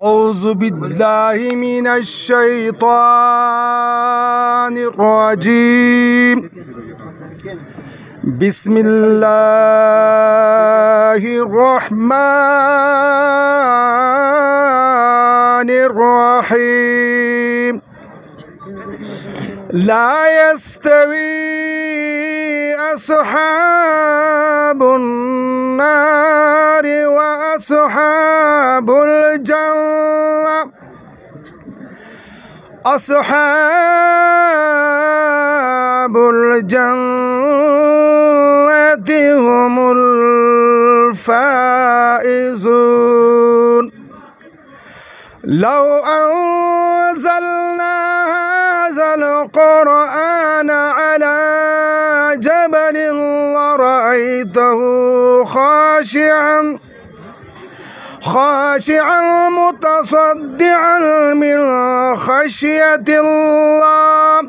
أعوذ بالله من الشيطان الرجيم. بسم الله الرحمن الرحيم. لا يستوي أصحاب النار وأصحاب الجنة. أصحاب الجنة هم الفائزون. لو أنزلنا هذا القرآن على جبل لرأيته خاشعا متصدعا من خشية الله.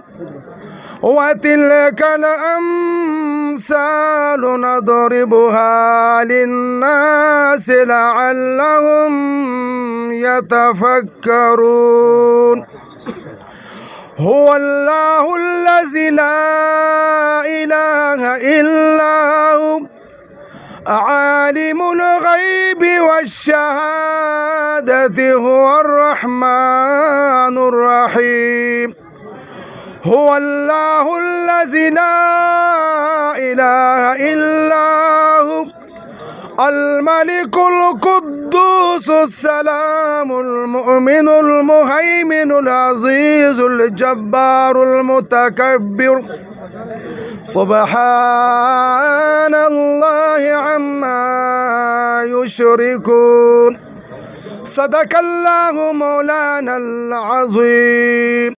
وتلك الأمثال نضربها للناس لعلهم يتفكرون. هو الله الذي لا إله إلا هو عالم الغيب والشهادة هو الرحمن الرحيم. هو الله الذي لا إله إلا هو الملك القدوس السلام المؤمن المهيمن العزيز الجبار المتكبر. سبحان الله عما يشركون. صدق الله مولانا العظيم.